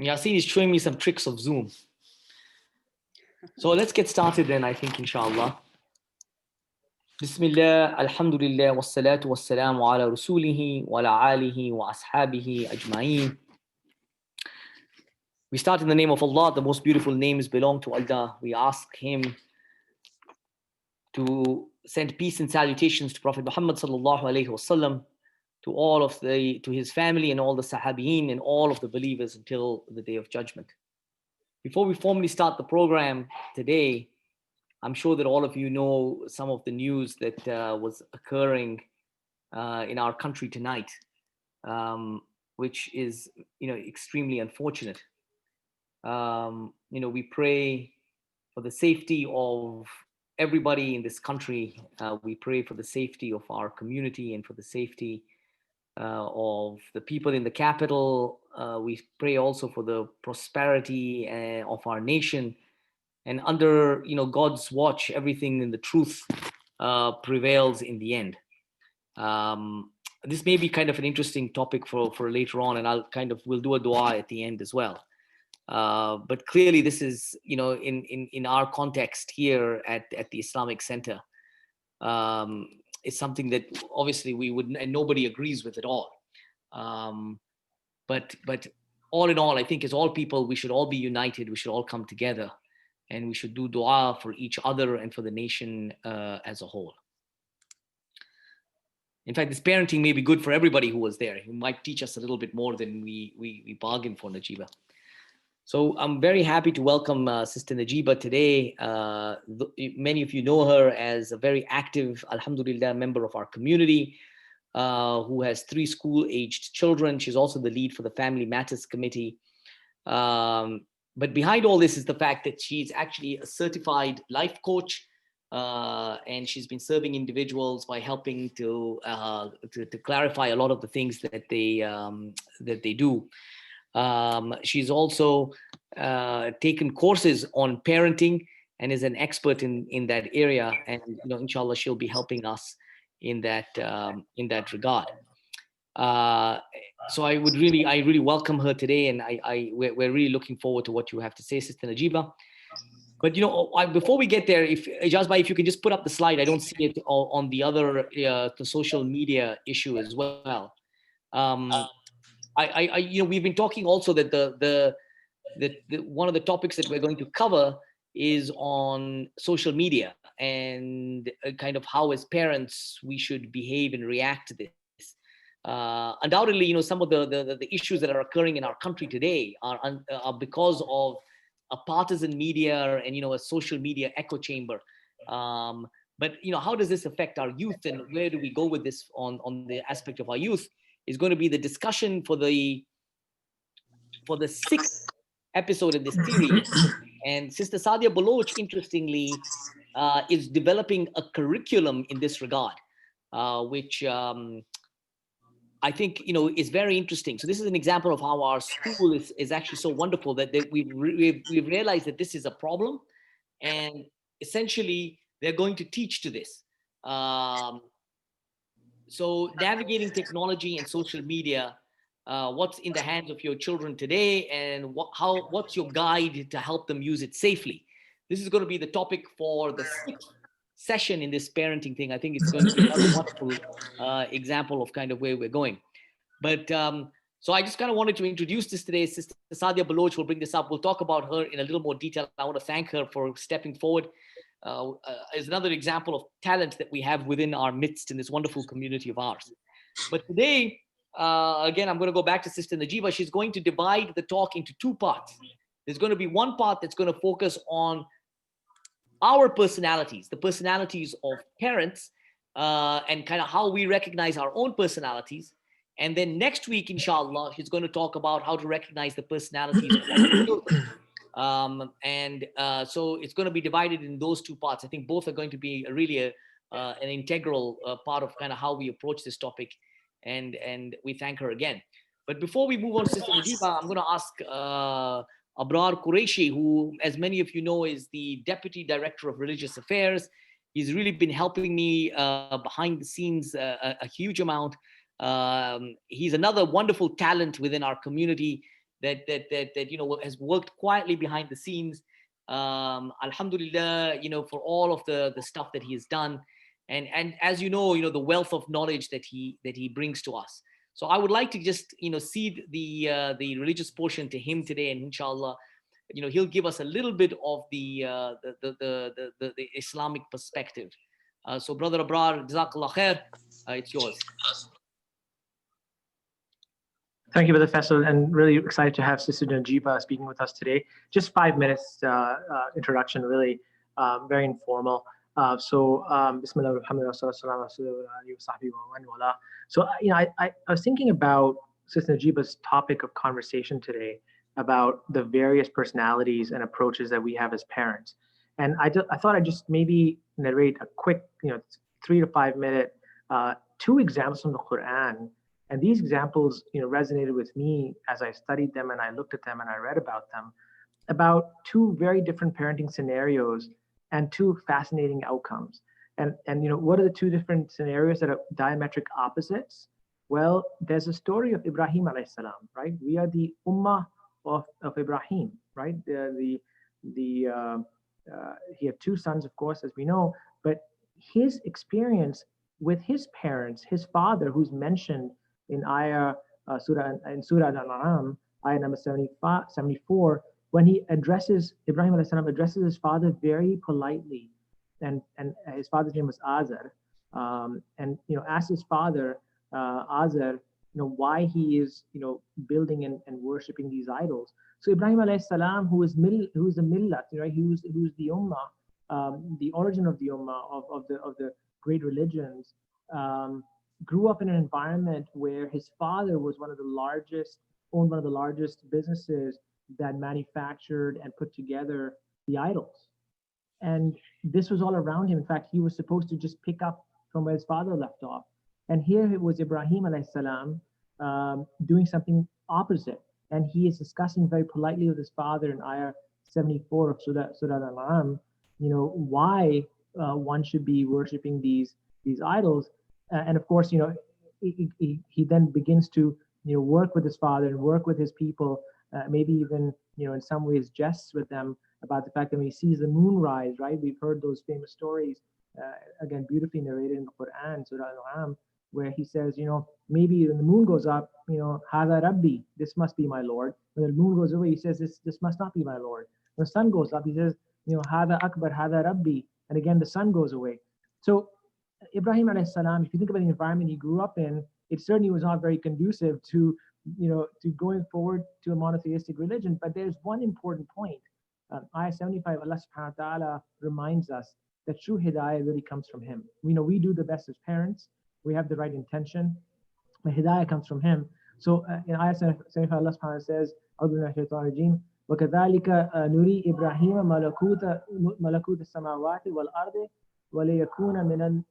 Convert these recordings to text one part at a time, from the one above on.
Yasin is showing me some tricks of Zoom. So let's get started then, I think, inshallah. Bismillah, alhamdulillah, wassalatu wassalamu ala rasulihi wa ala alihi wa ashabihi ajma'een. We start in the name of Allah. The most beautiful names belong to Allah. We ask Him to send peace and salutations to Prophet Muhammad sallallahu alaihi wasallam, to his family and all the Sahabiyin and all of the believers until the Day of Judgment. Before we formally start the program today, I'm sure that all of you know some of the news that was occurring in our country tonight, which is, extremely unfortunate. We pray for the safety of everybody in this country. We pray for the safety of our community and for the safety of the people in the capital. We pray also for the prosperity of our nation. And under God's watch, everything in the truth prevails in the end. This may be kind of an interesting topic for later on, and we'll do a dua at the end as well. But clearly, this is in our context here at the Islamic Center. It's something that obviously we wouldn't, and nobody agrees with at all. But all in all, I think as all people, we should all be united. We should all come together, and we should do dua for each other and for the nation as a whole. In fact, this parenting may be good for everybody who was there. He might teach us a little bit more than we bargained for, Najiba. So I'm very happy to welcome Sister Najiba today. Many of you know her as a very active, alhamdulillah, member of our community who has 3 school-aged children. She's also the lead for the Family Matters Committee. But behind all this is the fact that she's actually a certified life coach, and she's been serving individuals by helping to clarify a lot of the things that they do. She's also taken courses on parenting and is an expert in that area, and inshallah she'll be helping us in that regard. So I really welcome her today, and we're really looking forward to what you have to say, Sister Najiba. But before we get there, if Ijaz, if you can just put up the slide, I don't see it on the other the social media issue as well. We've been talking also that the one of the topics that we're going to cover is on social media and kind of how as parents we should behave and react to this. Undoubtedly, some of the issues that are occurring in our country today are because of a partisan media and a social media echo chamber. But how does this affect our youth, and where do we go with this on the aspect of our youth? Is going to be the discussion for the 6th episode in this series. And Sister Sadia Baloch, interestingly, is developing a curriculum in this regard, which I think is very interesting. So this is an example of how our school is actually so wonderful that we've realized that this is a problem, and essentially they're going to teach to this. So navigating technology and social media, what's in the hands of your children today, and what's your guide to help them use it safely? This is going to be the topic for the 6th session in this parenting thing. I think it's going to be another wonderful example of kind of where we're going. But so I just kind of wanted to introduce this today. Sister Sadia Baloch will bring this up. We'll talk about her in a little more detail. I want to thank her for stepping forward. Is another example of talent that we have within our midst in this wonderful community of ours. But today, again, I'm going to go back to Sister Najiba. She's going to divide the talk into 2 parts. There's going to be one part that's going to focus on our personalities, the personalities of parents, and kind of how we recognize our own personalities. And then next week, inshallah, she's going to talk about how to recognize the personalities of our children. So it's going to be divided in those 2 parts. I think both are going to be really an integral part of kind of how we approach this topic, and we thank her again. But before we move on to Sister Najiba, I'm going to ask Akbar Qureshi, who, as many of you know, is the Deputy Director of Religious Affairs He's really been helping me behind the scenes a huge amount. He's another wonderful talent within our community that has worked quietly behind the scenes. Alhamdulillah, for all of the stuff that he has done, and as the wealth of knowledge that he brings to us. So I would like to just cede the religious portion to him today, and inshallah, he'll give us a little bit of the Islamic perspective. So brother Abrar, Jazakallah khair, it's yours. Thank you, Brother Faisal, and really excited to have Sister Najiba speaking with us today. Just 5 minutes introduction, really very informal. Bismillah, alhamdulillah, so I was thinking about Sister Najiba's topic of conversation today about the various personalities and approaches that we have as parents. And I thought I'd just maybe narrate a quick, 3 to 5 minute, 2 examples from the Quran. And these examples, resonated with me as I studied them and I looked at them and I read about them, about 2 very different parenting scenarios and 2 fascinating outcomes. And what are the 2 different scenarios that are diametric opposites? Well, there's a story of Ibrahim alayhi salam, right? We are the ummah of Ibrahim, right? He had 2 sons, of course, as we know, but his experience with his parents, his father, who's mentioned in Surah Al-An'am, ayah number 74, when Ibrahim alayhi salam addresses his father very politely, and his father's name was Azar, and asks his father, Azar, why he is, building and worshiping these idols. So Ibrahim alayhi salam, who is the millat, right? Who's the ummah, the origin of the ummah of the great religions, grew up in an environment where his father was owned one of the largest businesses that manufactured and put together the idols. And this was all around him. In fact, he was supposed to just pick up from where his father left off. And here it was Ibrahim alayhi salam doing something opposite. And he is discussing very politely with his father in ayah 74 of Surah Al-An'am, why one should be worshiping these idols. And of course, he then begins to work with his father and work with his people, maybe even in some ways jests with them about the fact that when he sees the moon rise, right? We've heard those famous stories, again beautifully narrated in the Quran, Surah Al-An'am, where he says, maybe when the moon goes up, Hada Rabbi, this must be my Lord. When the moon goes away, he says, this must not be my Lord. When the sun goes up, he says, Hada Akbar, Hada Rabbi, and again the sun goes away. So Ibrahim alayhi salam, if you think about the environment he grew up in, it certainly was not very conducive to going forward to a monotheistic religion. But there's one important point. Ayah 75, Allah subhanahu wa ta'ala reminds us that true hidayah really comes from him. We do the best as parents. We have the right intention. The hidayah comes from him. So in Ayah 75, Allah subhanahu wa ta'ala says, وَكَذَلِكَ نُرِي إِبْرَاهِيمَ مَلَكُوتَ السَّمَاوَاتِ وَالْأَرْضِ وَلِيَكُونَ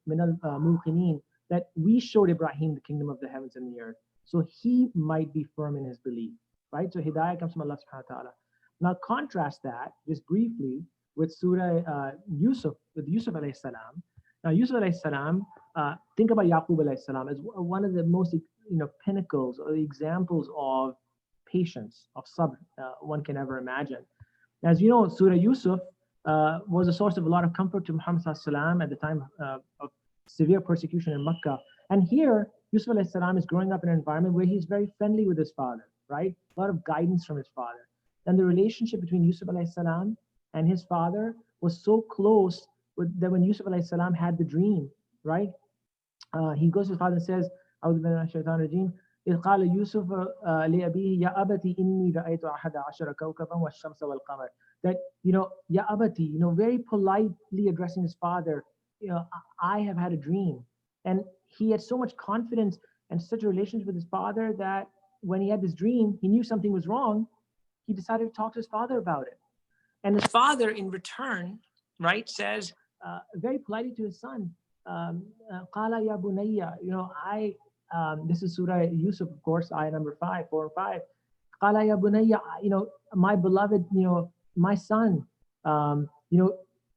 مِنَ الْمُوقِنِينَ, that we showed Ibrahim the kingdom of the heavens and the earth, so he might be firm in his belief, right? So hidayah comes from Allah subhanahu wa ta'ala. Now contrast that just briefly with Surah Yusuf, with Yusuf alayhi salam. Now Yusuf alayhi salam, think about Yaqub alayhi salam as one of the most pinnacles or examples of patience, of sabr, one can ever imagine. As you know, Surah Yusuf was a source of a lot of comfort to Muhammad sallallahu at the time of severe persecution in Makkah. And here, Yusuf alayhi salam is growing up in an environment where he's very friendly with his father, right? A lot of guidance from his father. And the relationship between Yusuf alayhi salam and his father was so close that when Yusuf alayhi salam had the dream, right? He goes to his father and says, أعوذ بالله من الشيطان الرجيم إذ قال يوسف لأبيه يا أبتي إني رأيت أحد عشر كوكبا والشمس والقمر. That, Ya Abati, very politely addressing his father, I have had a dream. And he had so much confidence and such a relationship with his father that when he had this dream, he knew something was wrong. He decided to talk to his father about it. And his father, in return, right, says very politely to his son, Qala ya bunayya, this is Surah Yusuf, of course, ayah number 4 and 5. Qala ya bunayya, my beloved, my son,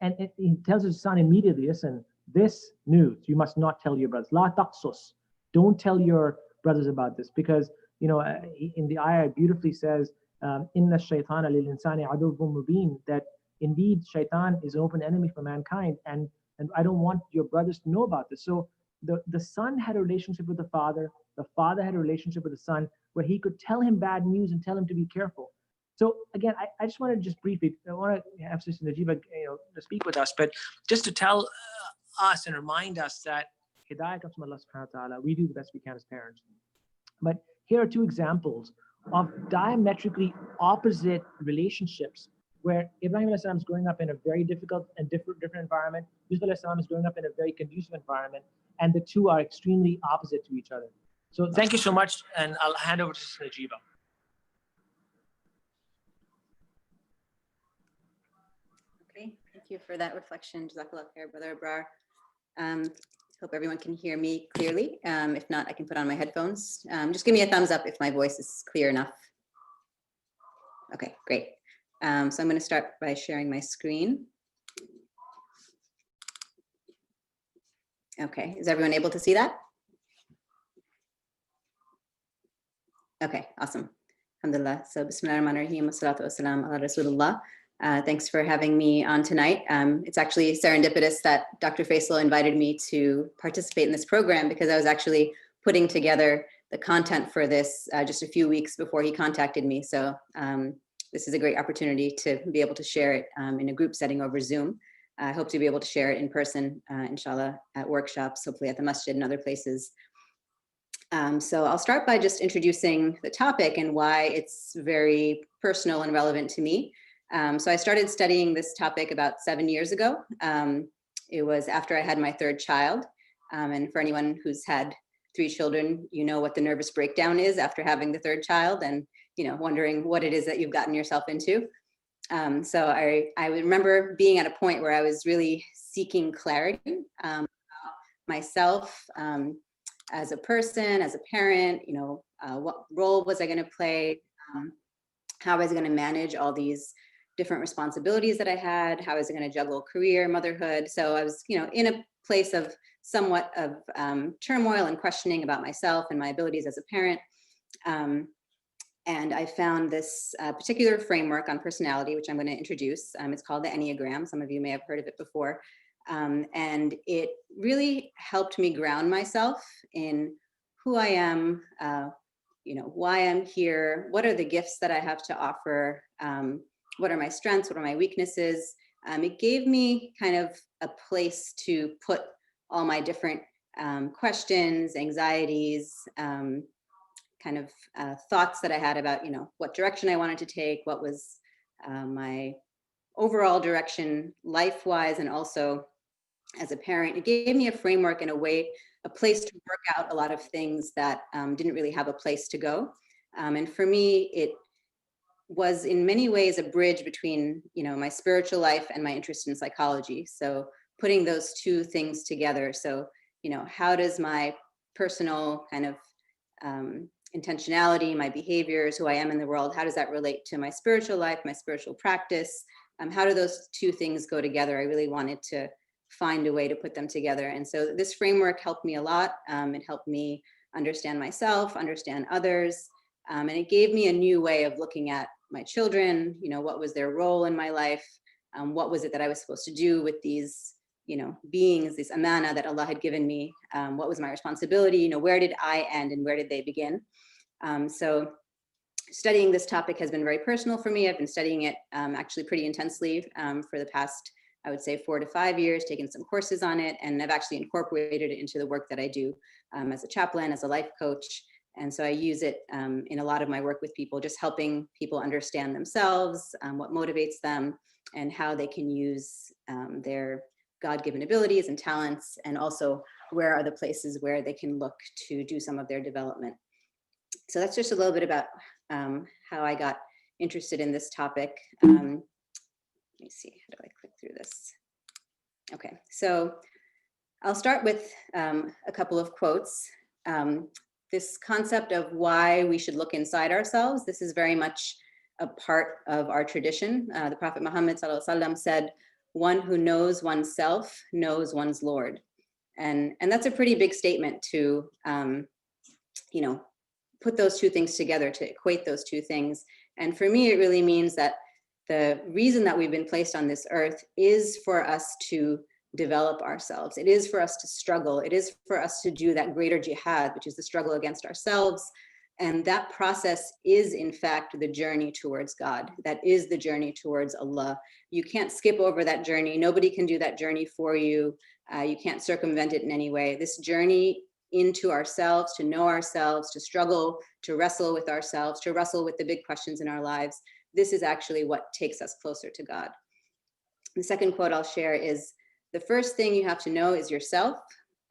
And he tells his son immediately, listen, this news, you must not tell your brothers. La taqsus. Don't tell your brothers about this, because, in the ayah it beautifully says, inna shaytana lil insani aduwwun mubin, that indeed shaitan is an open enemy for mankind, and I don't want your brothers to know about this. So the son had a relationship with the father had a relationship with the son, where he could tell him bad news and tell him to be careful. So again, I just wanted to just briefly, I want to have Sister Najiba, to speak with us, but just to tell us and remind us that Hidayah comes from Allah subhanahu wa ta'ala. We do the best we can as parents. But here are two examples of diametrically opposite relationships, where Ibrahim is growing up in a very difficult and different environment. Yusuf is growing up in a very conducive environment, and the two are extremely opposite to each other. So thank you so much, and I'll hand over to Sister Najiba. Okay, thank you for that reflection. Jazakallah khair, Brother Akbar. Hope everyone can hear me clearly. If not, I can put on my headphones. Just give me a thumbs up if my voice is clear enough. Okay, great. So I'm going to start by sharing my screen. Okay, is everyone able to see that? Okay, awesome. Alhamdulillah. So Bismillahirrahmanirrahim. Wassalatu wassalam ala Rasulullah. Thanks for having me on tonight. It's actually serendipitous that Dr. Faisal invited me to participate in this program, because I was actually putting together the content for this just a few weeks before he contacted me. So this is a great opportunity to be able to share it in a group setting over Zoom. I hope to be able to share it in person, inshallah, at workshops, hopefully at the masjid and other places. So I'll start by just introducing the topic and why it's very personal and relevant to me. So I started studying this topic about 7 years ago. It was after I had my third child. And for anyone who's had 3 children, you know what the nervous breakdown is after having the third child, and wondering what it is that you've gotten yourself into. So I remember being at a point where I was really seeking clarity about myself as a person, as a parent. What role was I going to play? How was I going to manage all these different responsibilities that I had? How was I going to juggle career, motherhood? So I was, in a place of somewhat of turmoil and questioning about myself and my abilities as a parent. And I found this particular framework on personality, which I'm going to introduce. It's called the Enneagram. Some of you may have heard of it before. And it really helped me ground myself in who I am, why I'm here, what are the gifts that I have to offer, what are my strengths, what are my weaknesses. It gave me kind of a place to put all my different questions, anxieties, thoughts that I had about, what direction I wanted to take, what was my overall direction life-wise, and also as a parent. It gave me a framework in a way, a place to work out a lot of things that didn't really have a place to go. And for me, it was in many ways a bridge between, my spiritual life and my interest in psychology. So putting those two things together. So, how does my personal kind of intentionality, my behaviors, who I am in the world, how does that relate to my spiritual life, my spiritual practice? How do those two things go together? I really wanted to find a way to put them together. And so this framework helped me a lot. It helped me understand myself, understand others. And it gave me a new way of looking at my children, what was their role in my life? What was it that I was supposed to do with these, beings, this amana that Allah had given me? What was my responsibility? Where did I end and where did they begin? So studying this topic has been very personal for me. I've been studying it actually pretty intensely for the past, I would say 4 to 5 years, taken some courses on it, and I've actually incorporated it into the work that I do as a chaplain, as a life coach. And so I use it in a lot of my work with people, just helping people understand themselves, what motivates them, and how they can use their God-given abilities and talents, and also where are the places where they can look to do some of their development. So that's just a little bit about how I got interested in this topic. Let me see, how do I click through this? Okay, so I'll start with a couple of quotes. This concept of why we should look inside ourselves, this is very much a part of our tradition. The Prophet Muhammad ﷺ said, one who knows oneself knows one's Lord. And that's a pretty big statement to, put those two things together, to equate those two things. And for me, it really means that the reason that we've been placed on this earth is for us to develop ourselves. It is for us to struggle. It is for us to do that greater jihad, which is the struggle against ourselves. And that process is, in fact, the journey towards God. That is the journey towards Allah. You can't skip over that journey. Nobody can do that journey for you. You can't circumvent it in any way. This journey into ourselves, to know ourselves, to struggle, to wrestle with ourselves, to wrestle with the big questions in our lives, this is actually what takes us closer to God. The second quote I'll share is, "The first thing you have to know is yourself.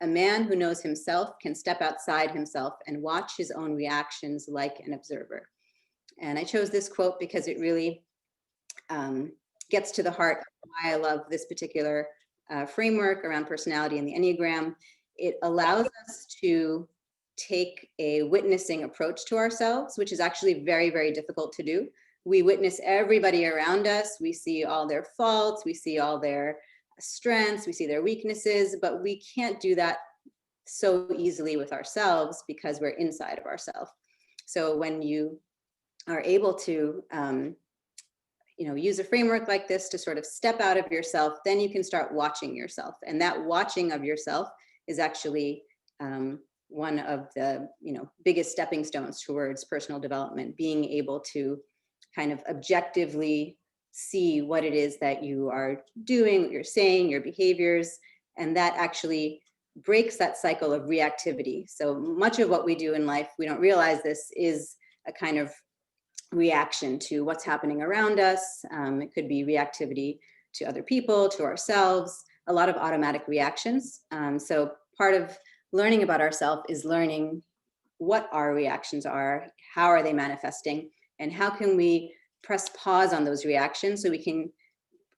A man who knows himself can step outside himself and watch his own reactions like an observer." And I chose this quote because it really gets to the heart of why I love this particular framework around personality and the Enneagram. It allows us to take a witnessing approach to ourselves, which is actually very, very difficult to do. We witness everybody around us. We see all their faults. We see all their strengths. We see their weaknesses, but we can't do that so easily with ourselves because we're inside of ourselves. So when you are able to use a framework like this to sort of step out of yourself, then you can start watching yourself. And that watching of yourself is actually one of the biggest stepping stones towards personal development, being able to kind of objectively see what it is that you are doing, what you're saying, your behaviors, and that actually breaks that cycle of reactivity. So much of what we do in life, we don't realize this, is a kind of reaction to what's happening around us. It could be reactivity to other people, to ourselves, a lot of automatic reactions. So part of learning about ourselves is learning what our reactions are, how are they manifesting, and how can we press pause on those reactions so we can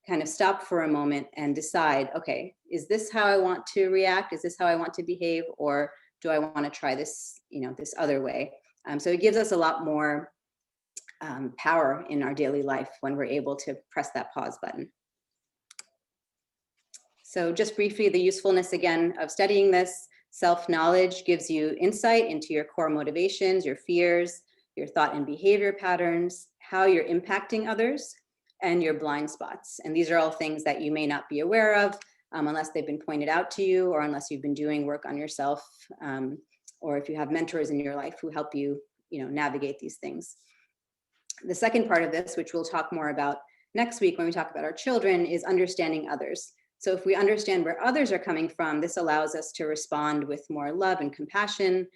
kind of stop for a moment and decide, okay, is this how I want to react? Is this how I want to behave? Or do I want to try this, this other way? So it gives us a lot more power in our daily life when we're able to press that pause button. So just briefly, the usefulness again of studying this: self-knowledge gives you insight into your core motivations, your fears, your thought and behavior patterns, how you're impacting others, and your blind spots. And these are all things that you may not be aware of unless they've been pointed out to you, or unless you've been doing work on yourself, or if you have mentors in your life who help you, navigate these things. The second part of this, which we'll talk more about next week when we talk about our children, is understanding others. So if we understand where others are coming from, this allows us to respond with more love and compassion,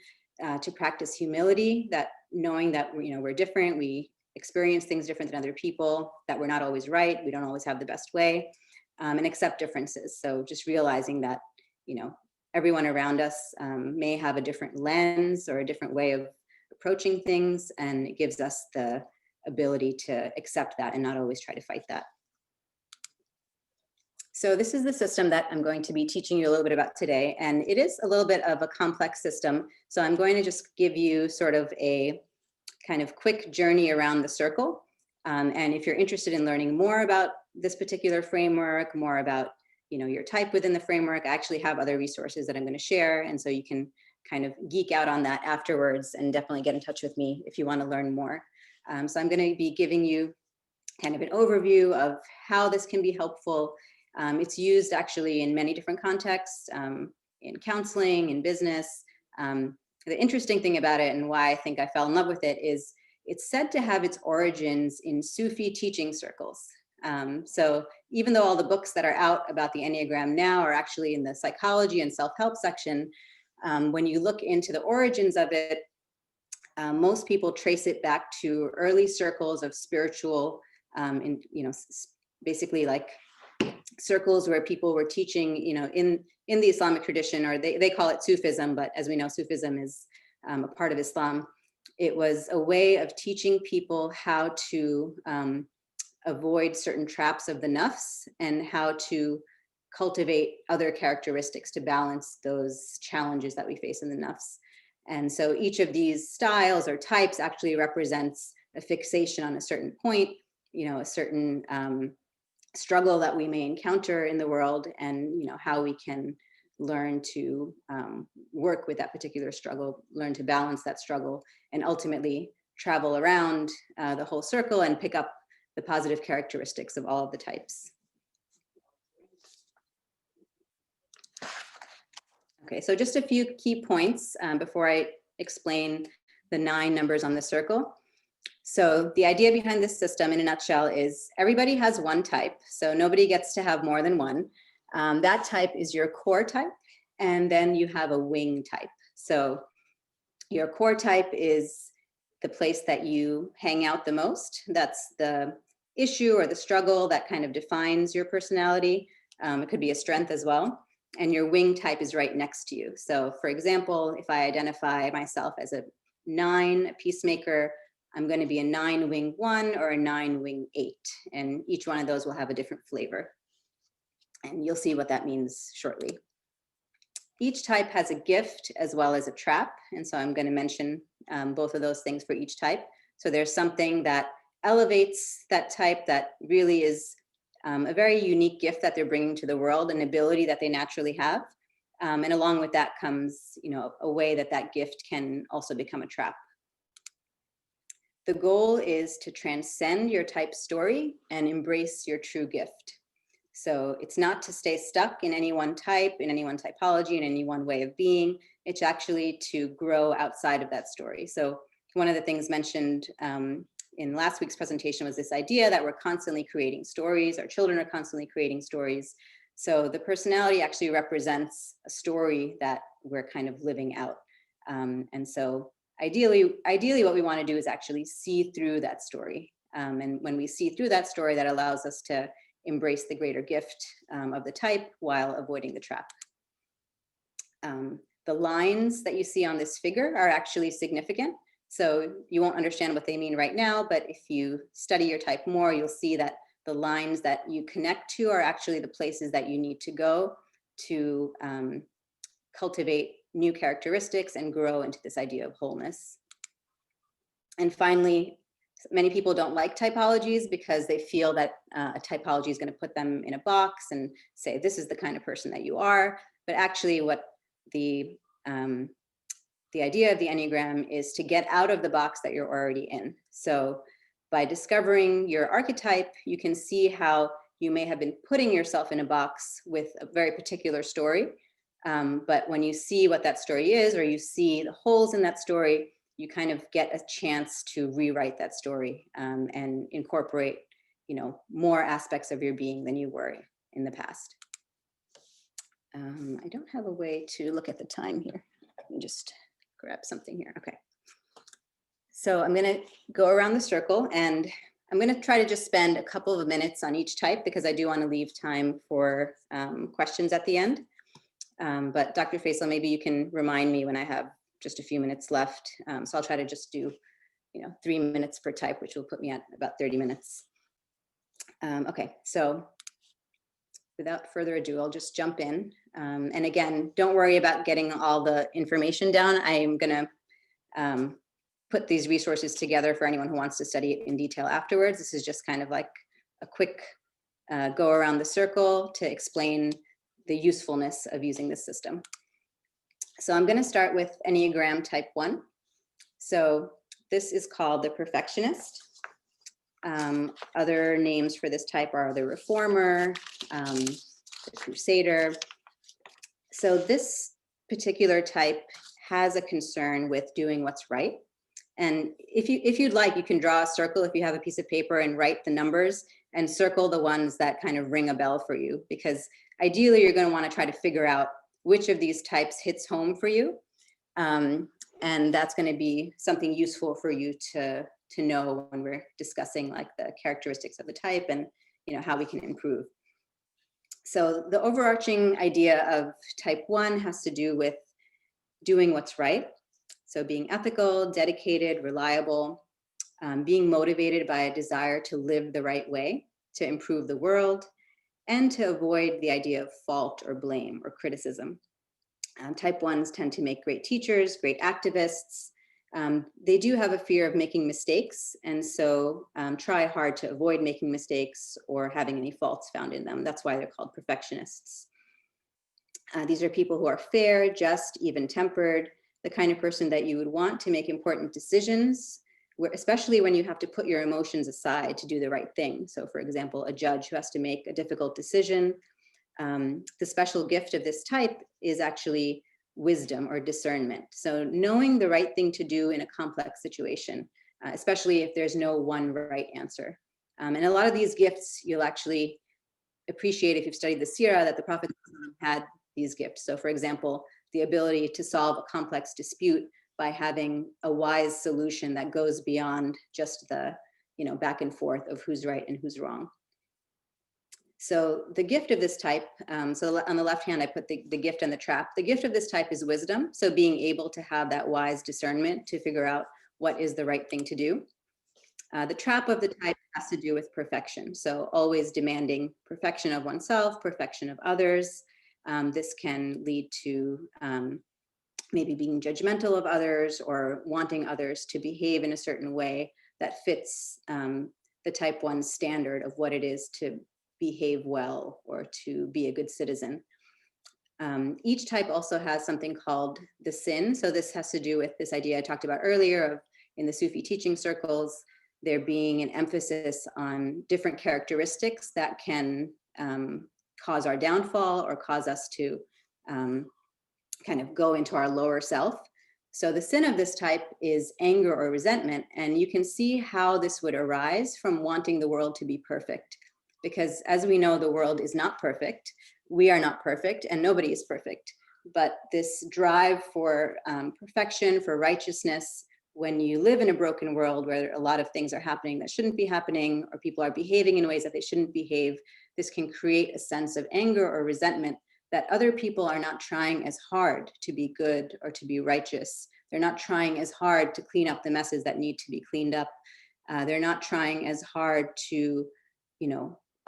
to practice humility, that knowing that we're different, we experience things different than other people, that we're not always right, we don't always have the best way, and accept differences. So just realizing that everyone around us may have a different lens or a different way of approaching things, and it gives us the ability to accept that and not always try to fight that. So this is the system that I'm going to be teaching you a little bit about today, and it is a little bit of a complex system. So I'm going to just give you sort of a kind of quick journey around the circle. And if you're interested in learning more about this particular framework, more about your type within the framework, I actually have other resources that I'm going to share, and so you can kind of geek out on that afterwards, and definitely get in touch with me if you want to learn more. So I'm going to be giving you kind of an overview of how this can be helpful. It's used actually in many different contexts, in counseling, in business. The interesting thing about it, and why I think I fell in love with it, is it's said to have its origins in Sufi teaching circles. So even though all the books that are out about the Enneagram now are actually in the psychology and self-help section, when you look into the origins of it, most people trace it back to early circles of spiritual, basically like circles where people were teaching, in the Islamic tradition, or they call it Sufism, but as we know, Sufism is a part of Islam. It was a way of teaching people how to avoid certain traps of the nafs, and how to cultivate other characteristics to balance those challenges that we face in the nafs. And so each of these styles or types actually represents a fixation on a certain point, a certain struggle that we may encounter in the world, and how we can learn to work with that particular struggle, learn to balance that struggle, and ultimately travel around the whole circle and pick up the positive characteristics of all of the types. Okay, so just a few key points before I explain the 9 numbers on the circle. So the idea behind this system in a nutshell is everybody has one type, so nobody gets to have more than one. That type is your core type, and then you have a wing type. So your core type is the place that you hang out the most. That's the issue or the struggle that kind of defines your personality. It could be a strength as well. And your wing type is right next to you. So for example, if I identify myself as a 9 peacemaker, I'm going to be a 9 wing 1 or a 9 wing 8. And each one of those will have a different flavor. And you'll see what that means shortly. Each type has a gift as well as a trap. And so I'm going to mention both of those things for each type. So there's something that elevates that type that really is a very unique gift that they're bringing to the world, an ability that they naturally have. And along with that comes, a way that that gift can also become a trap. The goal is to transcend your type story and embrace your true gift. So it's not to stay stuck in any one type, in any one typology, in any one way of being. It's actually to grow outside of that story. So one of the things mentioned in last week's presentation was this idea that we're constantly creating stories. Our children are constantly creating stories. So the personality actually represents a story that we're kind of living out. And so ideally what we want to do is actually see through that story. And when we see through that story, that allows us to embrace the greater gift of the type while avoiding the trap. The lines that you see on this figure are actually significant. So you won't understand what they mean right now, but if you study your type more, you'll see that the lines that you connect to are actually the places that you need to go to cultivate new characteristics and grow into this idea of wholeness. And finally, many people don't like typologies because they feel that a typology is going to put them in a box and say, this is the kind of person that you are. But actually what the idea of the Enneagram is to get out of the box that you're already in. So by discovering your archetype, you can see how you may have been putting yourself in a box with a very particular story. But when you see what that story is, or you see the holes in that story, you kind of get a chance to rewrite that story and incorporate, more aspects of your being than you were in the past. I don't have a way to look at the time here. Let me just grab something here. Okay. So I'm going to go around the circle, and I'm going to try to just spend a couple of minutes on each type because I do want to leave time for questions at the end. But Dr. Faisal, maybe you can remind me when I have just a few minutes left. So I'll try to just do, 3 minutes per type, which will put me at about 30 minutes. Okay, so without further ado, I'll just jump in. And again, don't worry about getting all the information down. I'm going to put these resources together for anyone who wants to study it in detail afterwards. This is just kind of like a quick go around the circle to explain the usefulness of using this system. So I'm going to start with Enneagram type 1. So this is called the perfectionist. Other names for this type are the reformer, the crusader. So this particular type has a concern with doing what's right. And if you'd like, you can draw a circle if you have a piece of paper and write the numbers and circle the ones that kind of ring a bell for you, because ideally you're going to want to try to figure out which of these types hits home for you. And that's going to be something useful for you to know when we're discussing like the characteristics of the type and how we can improve. So the overarching idea of type 1 has to do with doing what's right. So being ethical, dedicated, reliable, being motivated by a desire to live the right way, to improve the world, and to avoid the idea of fault or blame or criticism. Type 1s tend to make great teachers, great activists, They do have a fear of making mistakes, and so try hard to avoid making mistakes or having any faults found in them. That's why they're called perfectionists. These are people who are fair, just, even-tempered, the kind of person that you would want to make important decisions, especially when you have to put your emotions aside to do the right thing. So for example, a judge who has to make a difficult decision. The special gift of this type is actually wisdom or discernment. So knowing the right thing to do in a complex situation, especially if there's no one right answer. And a lot of these gifts you'll actually appreciate if you've studied the Sirah, that the Prophet had these gifts. So for example, the ability to solve a complex dispute by having a wise solution that goes beyond just the back and forth of who's right and who's wrong. So the gift of this type, so on the left hand, I put the gift and the trap. The gift of this type is wisdom. So being able to have that wise discernment to figure out what is the right thing to do. The trap of the type has to do with perfection. So always demanding perfection of oneself, perfection of others. This can lead to maybe being judgmental of others or wanting others to behave in a certain way that fits the type 1 standard of what it is to behave well or to be a good citizen. Each type also has something called the sin. So this has to do with this idea I talked about earlier of in the Sufi teaching circles, there being an emphasis on different characteristics that can cause our downfall or cause us to kind of go into our lower self. So the sin of this type is anger or resentment. And you can see how this would arise from wanting the world to be perfect. Because as we know, the world is not perfect. We are not perfect and nobody is perfect. But this drive for perfection, for righteousness, when you live in a broken world where a lot of things are happening that shouldn't be happening, or people are behaving in ways that they shouldn't behave, this can create a sense of anger or resentment that other people are not trying as hard to be good or to be righteous. They're not trying as hard to clean up the messes that need to be cleaned up. They're not trying as hard to,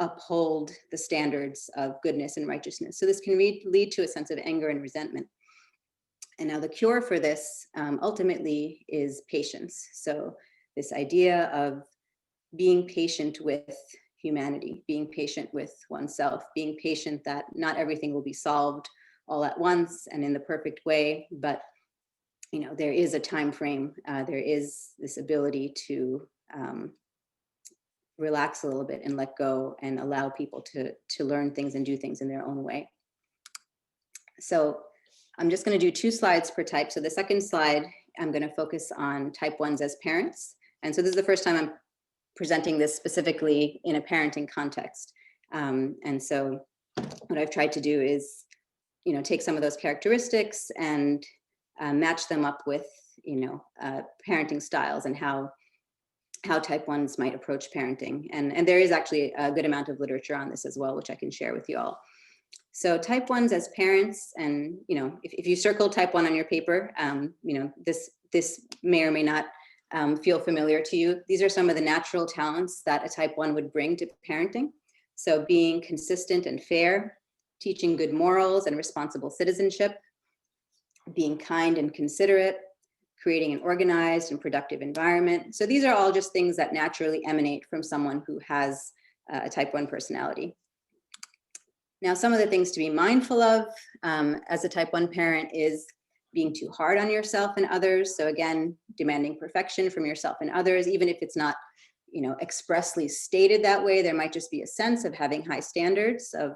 uphold the standards of goodness and righteousness. So this can lead to a sense of anger and resentment. And now the cure for this ultimately is patience. So this idea of being patient with humanity, being patient with oneself, being patient that not everything will be solved all at once and in the perfect way, but there is a time frame. There is this ability to relax a little bit and let go and allow people to learn things and do things in their own way. So I'm just going to do 2 slides per type. So the second slide, I'm going to focus on type 1s as parents. And so this is the first time I'm presenting this specifically in a parenting context. And so what I've tried to do is, take some of those characteristics and match them up with, parenting styles and how type 1s might approach parenting. And there is actually a good amount of literature on this as well, which I can share with you all. So type 1s as parents, and if you circle type 1 on your paper, this may or may not feel familiar to you. These are some of the natural talents that a type 1 would bring to parenting. So being consistent and fair, teaching good morals and responsible citizenship, being kind and considerate, creating an organized and productive environment. So these are all just things that naturally emanate from someone who has a type 1 personality. Now, some of the things to be mindful of as a type 1 parent is being too hard on yourself and others. So again, demanding perfection from yourself and others, even if it's not, expressly stated that way, there might just be a sense of having high standards of,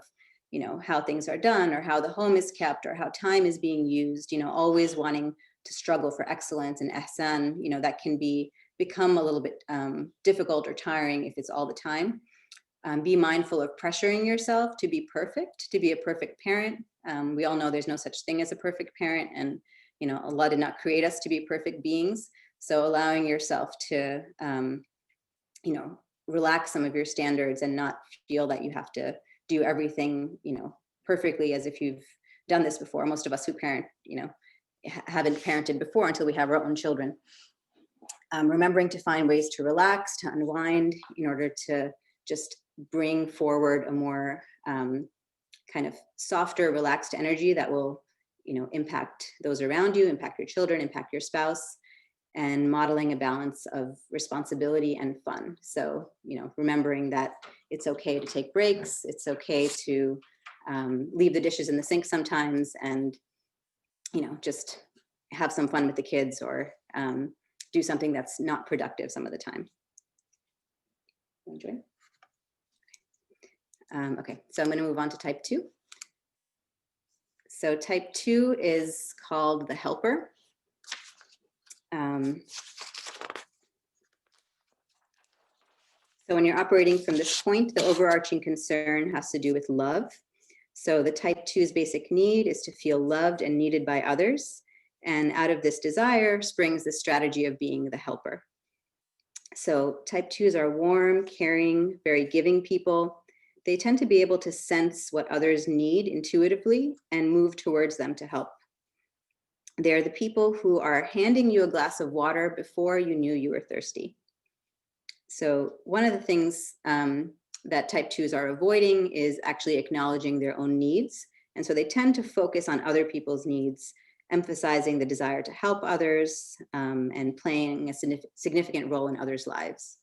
how things are done or how the home is kept or how time is being used, always wanting to struggle for excellence and ihsan, that can become a little bit difficult or tiring if it's all the time. Be mindful of pressuring yourself to be perfect, to be a perfect parent. We all know there's no such thing as a perfect parent, and Allah did not create us to be perfect beings. So allowing yourself to relax some of your standards and not feel that you have to do everything perfectly as if you've done this before. Most of us who parent haven't parented before until we have our own children. Remembering to find ways to relax, to unwind, in order to just bring forward a more kind of softer, relaxed energy that will, impact those around you, impact your children, impact your spouse. and modeling a balance of responsibility and fun. So, remembering that it's okay to take breaks, it's okay to leave the dishes in the sink sometimes, and, just have some fun with the kids, or do something that's not productive some of the time. Enjoy. Okay, so I'm going to move on to type 2. So type 2 is called the helper. So when you're operating from this point, the overarching concern has to do with love. So the type 2's basic need is to feel loved and needed by others. And out of this desire springs the strategy of being the helper. So type 2s are warm, caring, very giving people. They tend to be able to sense what others need intuitively and move towards them to help. They're the people who are handing you a glass of water before you knew you were thirsty. So one of the things that type 2s are avoiding is actually acknowledging their own needs. And so they tend to focus on other people's needs, emphasizing the desire to help others and playing a significant role in others' lives.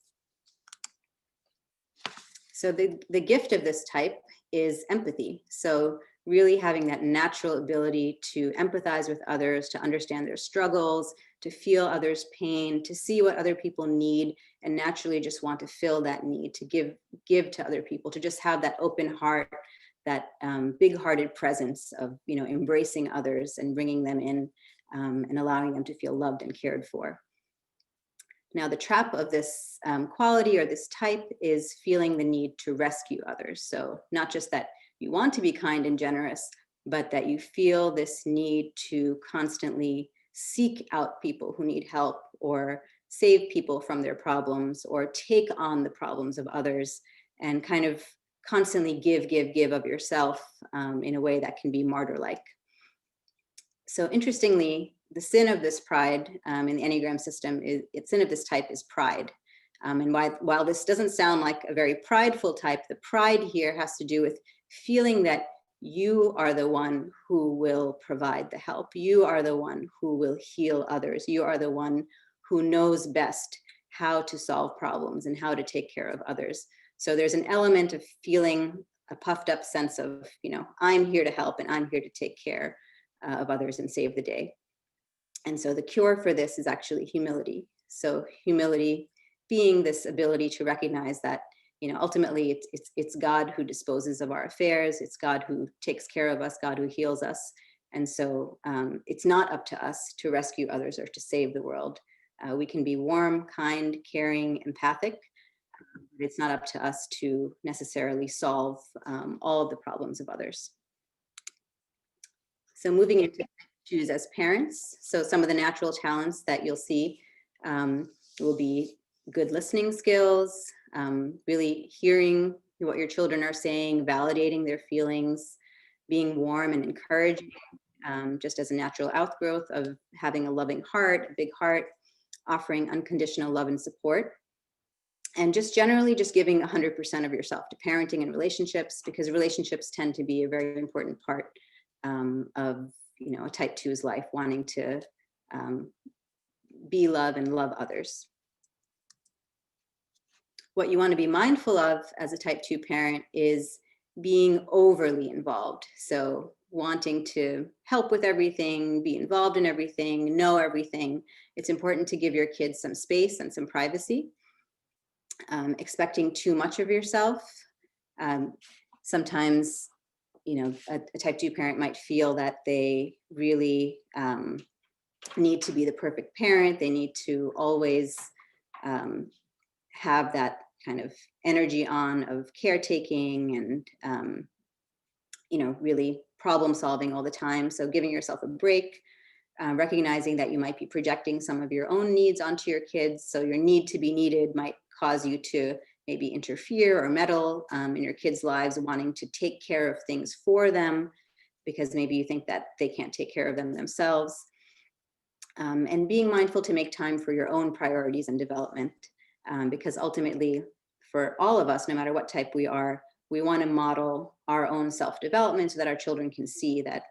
So the gift of this type is empathy. So really having that natural ability to empathize with others, to understand their struggles, to feel others' pain, to see what other people need, and naturally just want to fill that need, to give to other people, to just have that open heart, that big-hearted presence of embracing others and bringing them in and allowing them to feel loved and cared for. Now, the trap of this quality or this type is feeling the need to rescue others. So not just that you want to be kind and generous, but that you feel this need to constantly seek out people who need help, or save people from their problems, or take on the problems of others, and kind of constantly give of yourself in a way that can be martyr-like. So interestingly, the sin of this pride in the Enneagram system sin of this type is pride. And while this doesn't sound like a very prideful type, the pride here has to do with feeling that you are the one who will provide the help. You are the one who will heal others. You are the one who knows best how to solve problems and how to take care of others. So there's an element of feeling a puffed up sense of, I'm here to help and I'm here to take care of others and save the day. And so the cure for this is actually humility. So humility being this ability to recognize that, ultimately it's God who disposes of our affairs. It's God who takes care of us, God who heals us. And so it's not up to us to rescue others or to save the world. We can be warm, kind, caring, empathic. It's not up to us to necessarily solve all of the problems of others. So moving into choose as parents. So some of the natural talents that you'll see will be good listening skills, really hearing what your children are saying, validating their feelings, being warm and encouraging, just as a natural outgrowth of having a loving heart, a big heart, offering unconditional love and support. And just generally just giving 100% of yourself to parenting and relationships, because relationships tend to be a very important part of a type 2's life, wanting to be love and love others. What you want to be mindful of as a type 2 parent is being overly involved. So wanting to help with everything, be involved in everything, know everything. It's important to give your kids some space and some privacy. Expecting too much of yourself. Sometimes, a type 2 parent might feel that they really need to be the perfect parent. They need to always have that kind of energy on of caretaking and, really problem solving all the time. So giving yourself a break, recognizing that you might be projecting some of your own needs onto your kids. So your need to be needed might cause you to maybe interfere or meddle in your kids' lives, wanting to take care of things for them because maybe you think that they can't take care of them themselves. And being mindful to make time for your own priorities and development, because ultimately for all of us, no matter what type we are, we want to model our own self-development so that our children can see that,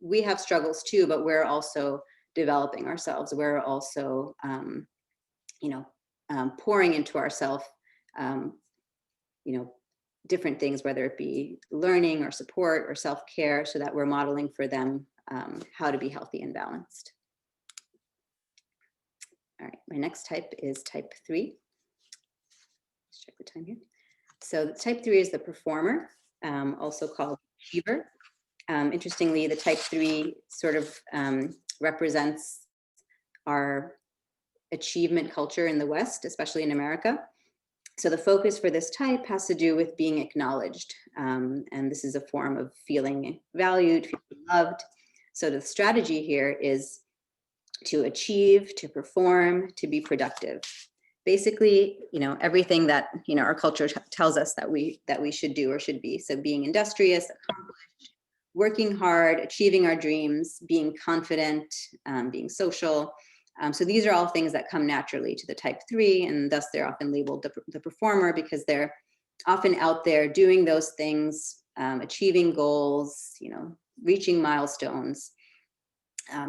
we have struggles too, but we're also developing ourselves. We're also, pouring into ourselves, different things, whether it be learning or support or self-care, so that we're modeling for them how to be healthy and balanced. All right, my next type is type 3. Let's check the time here. So type 3 is the performer, also called achiever. Interestingly, the type 3 sort of represents our achievement culture in the West, especially in America. So the focus for this type has to do with being acknowledged. And this is a form of feeling valued, feeling loved. So the strategy here is to achieve, to perform, to be productive. Basically, everything that, our culture tells us that we should do or should be. So being industrious, accomplished, working hard, achieving our dreams, being confident, being social. So these are all things that come naturally to the type 3, and thus they're often labeled the performer, because they're often out there doing those things, achieving goals, reaching milestones,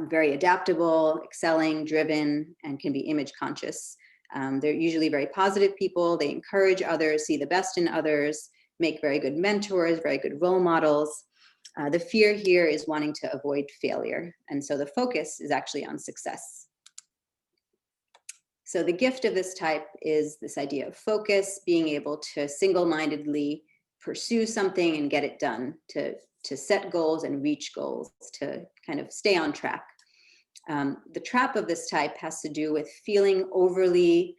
very adaptable, excelling, driven, and can be image conscious. They're usually very positive people. They encourage others, see the best in others, make very good mentors, very good role models. The fear here is wanting to avoid failure. And so the focus is actually on success. So the gift of this type is this idea of focus, being able to single-mindedly pursue something and get it done, to set goals and reach goals, to kind of stay on track. The trap of this type has to do with feeling overly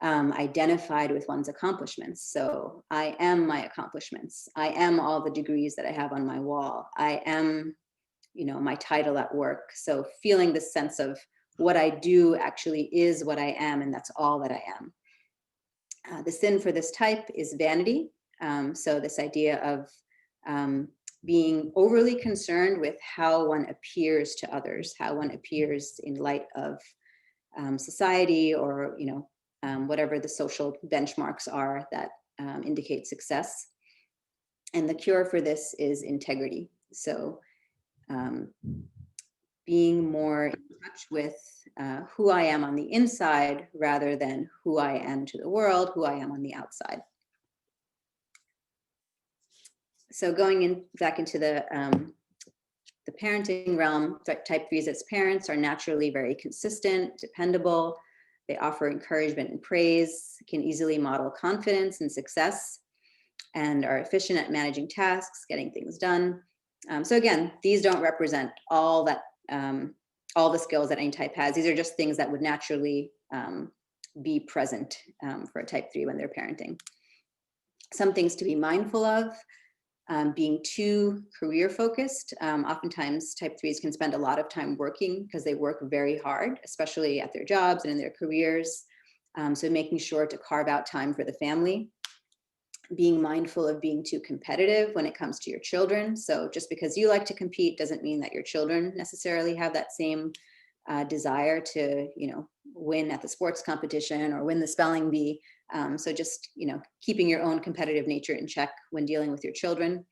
identified with one's accomplishments. So I am my accomplishments. I am all the degrees that I have on my wall. I am, my title at work. So feeling this sense of what I do actually is what I am, and that's all that I am. The sin for this type is vanity. So this idea of being overly concerned with how one appears to others, how one appears in light of society, or whatever the social benchmarks are that indicate success. And the cure for this is integrity. So being more in touch with who I am on the inside, rather than who I am to the world, who I am on the outside. So going back into the parenting realm, type 3s as parents are naturally very consistent, dependable. They offer encouragement and praise, can easily model confidence and success, and are efficient at managing tasks, getting things done. So again, these don't represent all the skills that any type has. These are just things that would naturally be present for a type 3 when they're parenting. Some things to be mindful of. Being too career focused. Oftentimes type 3s can spend a lot of time working because they work very hard, especially at their jobs and in their careers. So making sure to carve out time for the family. Being mindful of being too competitive when it comes to your children. So just because you like to compete doesn't mean that your children necessarily have that same desire to, win at the sports competition or win the spelling bee. So just, keeping your own competitive nature in check when dealing with your children.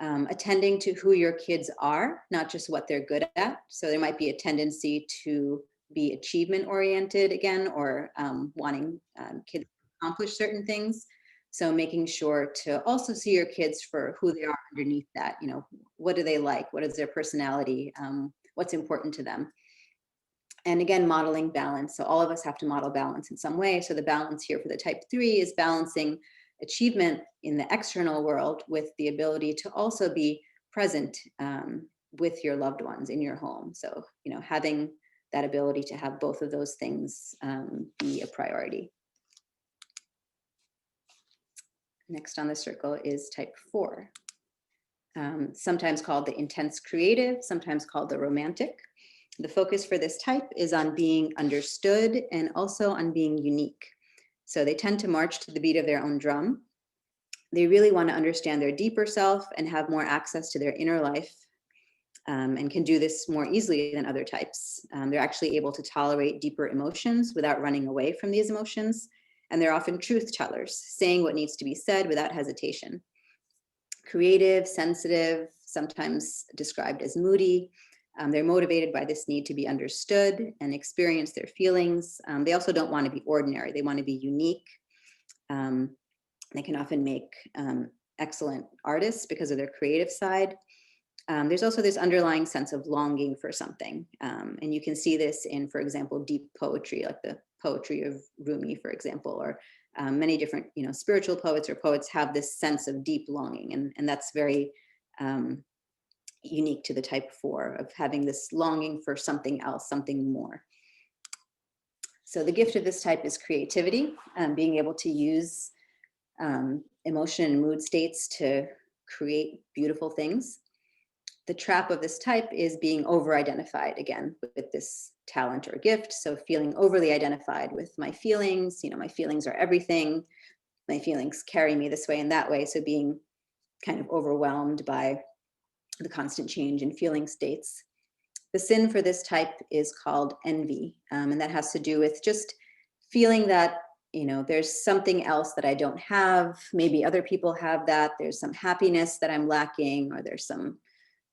Attending to who your kids are, not just what they're good at. So there might be a tendency to be achievement oriented again, or wanting kids to accomplish certain things. So making sure to also see your kids for who they are underneath that. What do they like? What is their personality? What's important to them? And again, modeling balance. So all of us have to model balance in some way. So the balance here for the type 3 is balancing achievement in the external world with the ability to also be present with your loved ones in your home. So, having that ability to have both of those things be a priority. Next on the circle is type 4, sometimes called the intense creative, sometimes called the romantic. The focus for this type is on being understood and also on being unique. So they tend to march to the beat of their own drum. They really want to understand their deeper self and have more access to their inner life, and can do this more easily than other types. They're actually able to tolerate deeper emotions without running away from these emotions. And they're often truth tellers, saying what needs to be said without hesitation. Creative, sensitive, sometimes described as moody. They're motivated by this need to be understood and experience their feelings. They also don't want to be ordinary. They want to be unique. They can often make excellent artists because of their creative side. There's also this underlying sense of longing for something. And you can see this in, for example, deep poetry, like the poetry of Rumi, for example, or many different, spiritual poets or poets have this sense of deep longing. And that's very unique to the type 4, of having this longing for something else, something more. So the gift of this type is creativity, being able to use emotion and mood states to create beautiful things. The trap of this type is being over-identified, again, with this talent or gift. So feeling overly identified with my feelings, my feelings are everything. My feelings carry me this way and that way. So being kind of overwhelmed by the constant change in feeling states. The sin for this type is called envy. And that has to do with just feeling that, there's something else that I don't have. Maybe other people have that. There's some happiness that I'm lacking, or there's some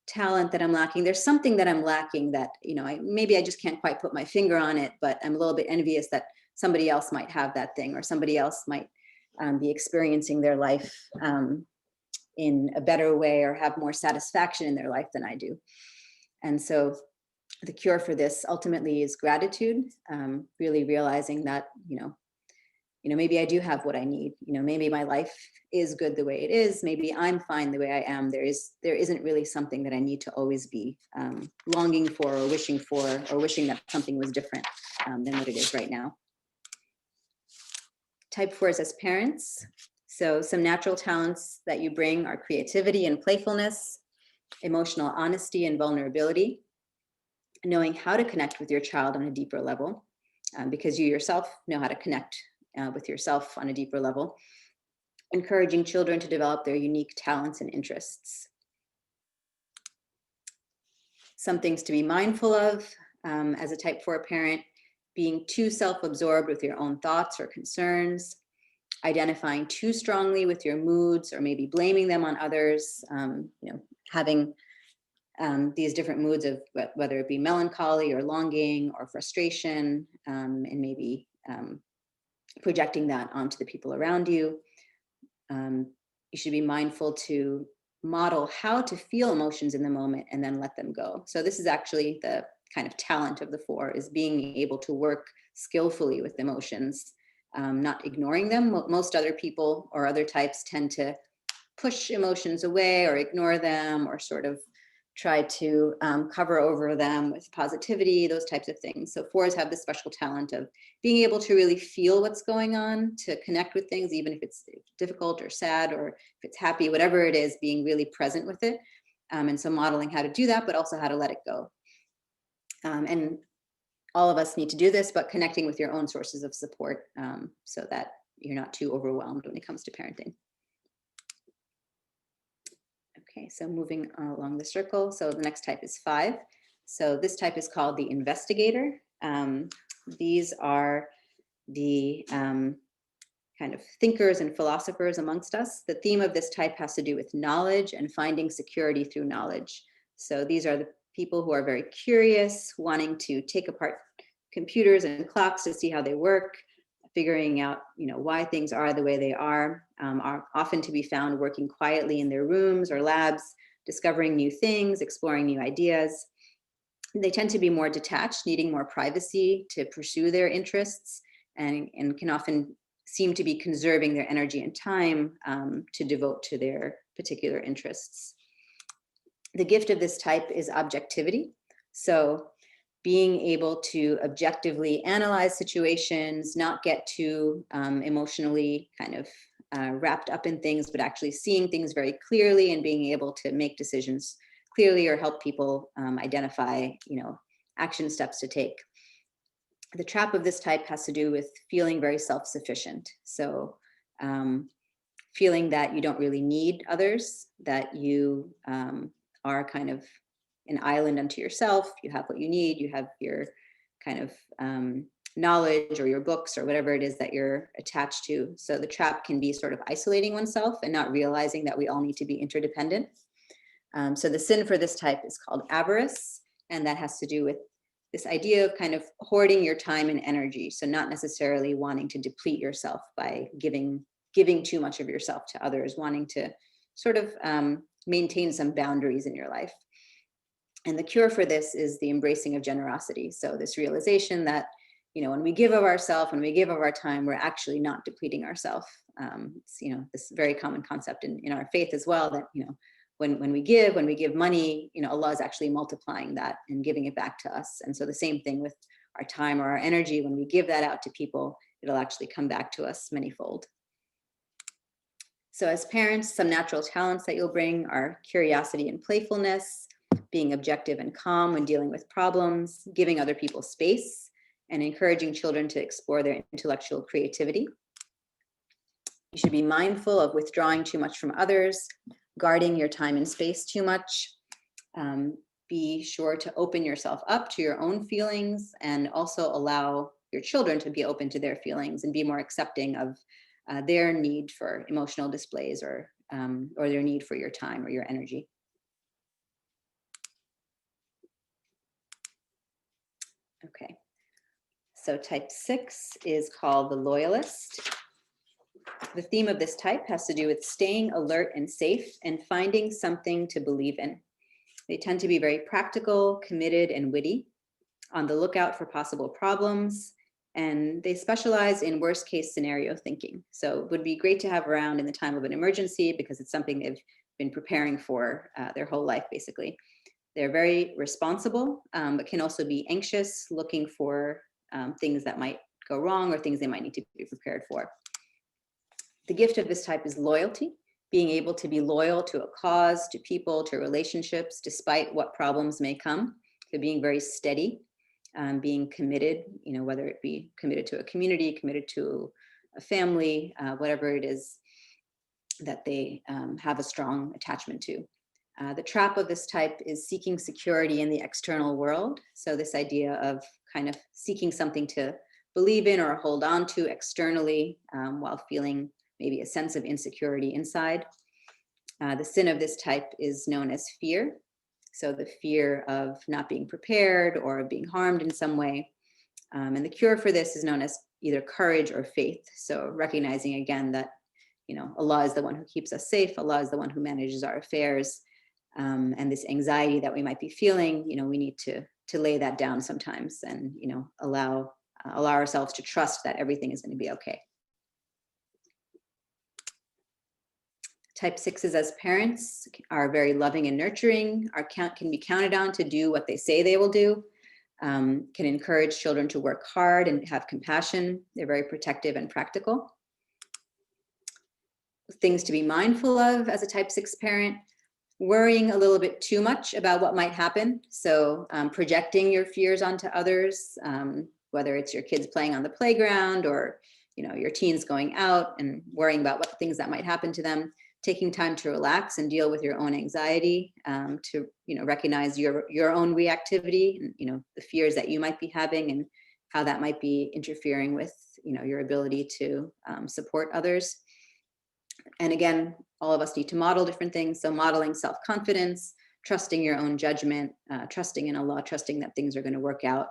talent that I'm lacking. There's something that I'm lacking that, maybe I just can't quite put my finger on it, but I'm a little bit envious that somebody else might have that thing, or somebody else might be experiencing their life in a better way, or have more satisfaction in their life than I do. And so the cure for this ultimately is gratitude, really realizing that, maybe I do have what I need. Maybe my life is good the way it is. Maybe I'm fine the way I am. There isn't really something that I need to always be longing for, or wishing that something was different than what it is right now. Type 4 is as parents. So some natural talents that you bring are creativity and playfulness, emotional honesty and vulnerability, knowing how to connect with your child on a deeper level, because you yourself know how to connect with yourself on a deeper level, encouraging children to develop their unique talents and interests. Some things to be mindful of as a type 4 parent: being too self-absorbed with your own thoughts or concerns, identifying too strongly with your moods, or maybe blaming them on others, having these different moods of whether it be melancholy or longing or frustration, and maybe projecting that onto the people around you. You should be mindful to model how to feel emotions in the moment and then let them go. So this is actually the kind of talent of the 4, is being able to work skillfully with emotions, not ignoring them. Most other people or other types tend to push emotions away or ignore them, or sort of try to cover over them with positivity, those types of things. So 4s have this special talent of being able to really feel what's going on, to connect with things, even if it's difficult or sad, or if it's happy, whatever it is, being really present with it. And so modeling how to do that, but also how to let it go. And all of us need to do this, but connecting with your own sources of support so that you're not too overwhelmed when it comes to parenting. Okay, so moving along the circle. So the next type is 5. So this type is called the investigator. These are the kind of thinkers and philosophers amongst us. The theme of this type has to do with knowledge and finding security through knowledge. So these are the people who are very curious, wanting to take apart computers and clocks to see how they work, figuring out, why things are the way they are often to be found working quietly in their rooms or labs, discovering new things, exploring new ideas. They tend to be more detached, needing more privacy to pursue their interests, and can often seem to be conserving their energy and time to devote to their particular interests. The gift of this type is objectivity. So being able to objectively analyze situations, not get too emotionally kind of wrapped up in things, but actually seeing things very clearly and being able to make decisions clearly, or help people identify, action steps to take. The trap of this type has to do with feeling very self-sufficient. So feeling that you don't really need others, that you are kind of an island unto yourself. You have what you need. You have your kind of knowledge, or your books, or whatever it is that you're attached to. So the trap can be sort of isolating oneself and not realizing that we all need to be interdependent. So the sin for this type is called avarice, And that has to do with this idea of kind of hoarding your time and energy. So not necessarily wanting to deplete yourself by giving too much of yourself to others, wanting to sort of maintain some boundaries in your life. And the cure for this is the embracing of generosity. So this realization that, when we give of ourselves, when we give of our time, we're actually not depleting ourselves. It's, this very common concept in our faith as well, that, when we give money, Allah is actually multiplying that and giving it back to us. And so the same thing with our time or our energy, when we give that out to people, it'll actually come back to us manyfold. So as parents, some natural talents that you'll bring are curiosity and playfulness, being objective and calm when dealing with problems, giving other people space, and encouraging children to explore their intellectual creativity. You should be mindful of withdrawing too much from others, guarding your time and space too much. Be sure to open yourself up to your own feelings, and also allow your children to be open to their feelings and be more accepting of their need for emotional displays or their need for your time or your energy. Okay, so type 6 is called the loyalist. The theme of this type has to do with staying alert and safe and finding something to believe in. They tend to be very practical, committed, and witty, on the lookout for possible problems, and they specialize in worst case scenario thinking. So it would be great to have around in the time of an emergency, because it's something they've been preparing for their whole life, basically. They're very responsible, but can also be anxious, looking for things that might go wrong or things they might need to be prepared for. The gift of this type is loyalty, being able to be loyal to a cause, to people, to relationships, despite what problems may come. So being very steady, being committed, whether it be committed to a community, committed to a family, whatever it is that they have a strong attachment to. The trap of this type is seeking security in the external world. So this idea of kind of seeking something to believe in or hold on to externally, while feeling maybe a sense of insecurity inside. The sin of this type is known as fear. So the fear of not being prepared or being harmed in some way. And the cure for this is known as either courage or faith. So recognizing again that, Allah is the one who keeps us safe. Allah is the one who manages our affairs. And this anxiety that we might be feeling, we need to lay that down sometimes, and, allow ourselves to trust that everything is going to be okay. Type 6s as parents are very loving and nurturing, can be counted on to do what they say they will do, can encourage children to work hard and have compassion. They're very protective and practical. Things to be mindful of as a type 6 parent: worrying a little bit too much about what might happen. So projecting your fears onto others, whether it's your kids playing on the playground or, your teens going out and worrying about what things that might happen to them. Taking time to relax and deal with your own anxiety, to recognize your own reactivity, and the fears that you might be having and how that might be interfering with your ability to support others. And again, all of us need to model different things. So modeling self-confidence, trusting your own judgment, trusting in Allah, trusting that things are going to work out.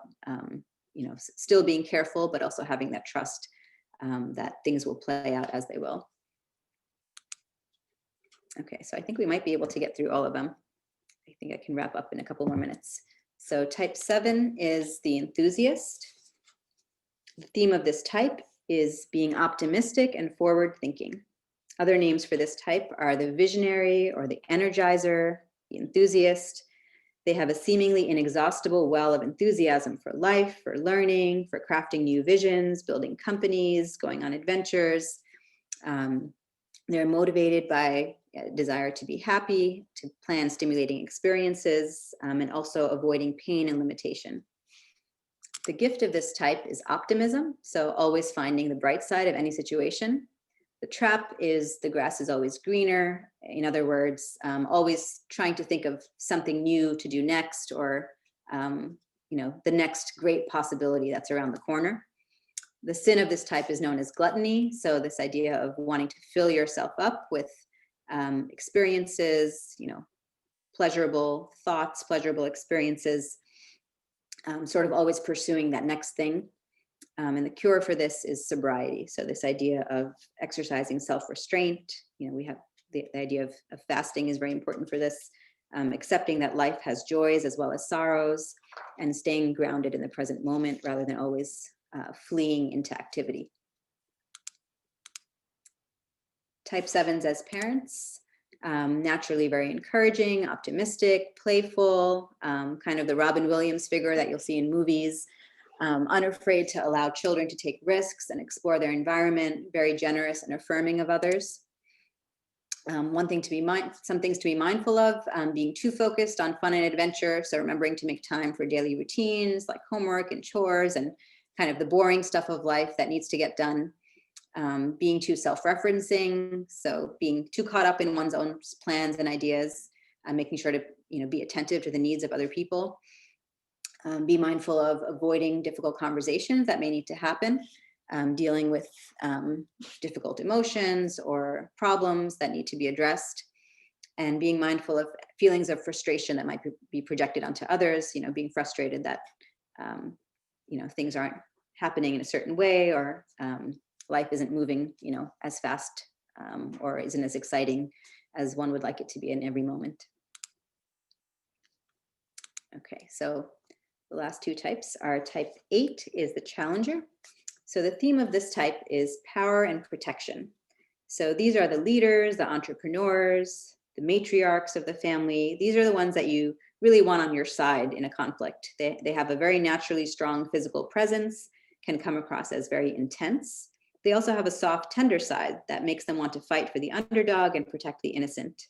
Still being careful, but also having that trust that things will play out as they will. Okay, so I think we might be able to get through all of them. I think I can wrap up in a couple more minutes. So type 7 is the enthusiast. The theme of this type is being optimistic and forward-thinking. Other names for this type are the visionary or the energizer, the enthusiast. They have a seemingly inexhaustible well of enthusiasm for life, for learning, for crafting new visions, building companies, going on adventures. They're motivated by a desire to be happy, to plan stimulating experiences, and also avoiding pain and limitation. The gift of this type is optimism, so always finding the bright side of any situation. The trap is the grass is always greener. In other words, always trying to think of something new to do next, or the next great possibility that's around the corner. The sin of this type is known as gluttony. So this idea of wanting to fill yourself up with experiences, pleasurable thoughts, pleasurable experiences, sort of always pursuing that next thing. And the cure for this is sobriety. So this idea of exercising self-restraint, we have the idea of fasting is very important for this, accepting that life has joys as well as sorrows, and staying grounded in the present moment rather than always fleeing into activity. Type 7s as parents, naturally very encouraging, optimistic, playful, kind of the Robin Williams figure that you'll see in movies, unafraid to allow children to take risks and explore their environment, very generous and affirming of others. Some things to be mindful of, being too focused on fun and adventure. So remembering to make time for daily routines like homework and chores and kind of the boring stuff of life that needs to get done. Being too self-referencing, so being too caught up in one's own plans and ideas, making sure to be attentive to the needs of other people. Be mindful of avoiding difficult conversations that may need to happen, dealing with difficult emotions or problems that need to be addressed, and being mindful of feelings of frustration that might be projected onto others, being frustrated that things aren't happening in a certain way, or life isn't moving as fast or isn't as exciting as one would like it to be in every moment. Okay, so the last two types are type 8 is the challenger. So the theme of this type is power and protection. So these are the leaders, the entrepreneurs, the matriarchs of the family. These are the ones that you really want on your side in a conflict. They have a very naturally strong physical presence, can come across as very intense. They also have a soft, tender side that makes them want to fight for the underdog and protect the innocent.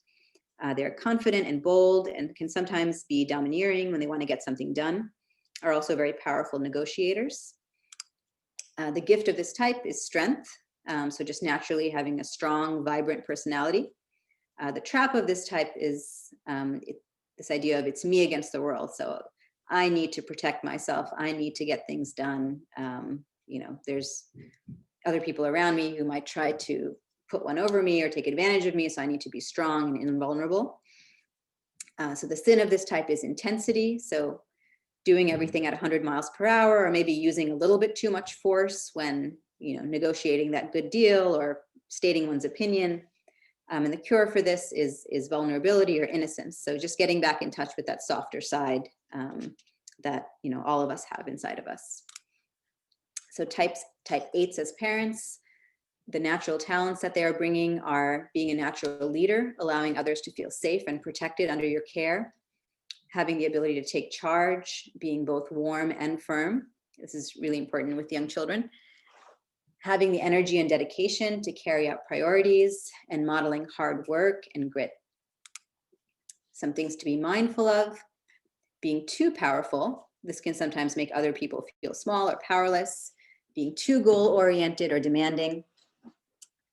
They're confident and bold and can sometimes be domineering when they want to get something done, are also very powerful negotiators. The gift of this type is strength. So just naturally having a strong, vibrant personality. The trap of this type is this idea of it's me against the world. So I need to protect myself. I need to get things done. There's other people around me who might try to put one over me or take advantage of me. So I need to be strong and invulnerable. So the sin of this type is intensity. So doing everything at 100 miles per hour, or maybe using a little bit too much force when, negotiating that good deal or stating one's opinion. And the cure for this is vulnerability or innocence. So just getting back in touch with that softer side that, all of us have inside of us. So type 8s as parents, the natural talents that they are bringing are being a natural leader, allowing others to feel safe and protected under your care, having the ability to take charge, being both warm and firm. This is really important with young children. Having the energy and dedication to carry out priorities and modeling hard work and grit. Some things to be mindful of, being too powerful. This can sometimes make other people feel small or powerless, being too goal-oriented or demanding,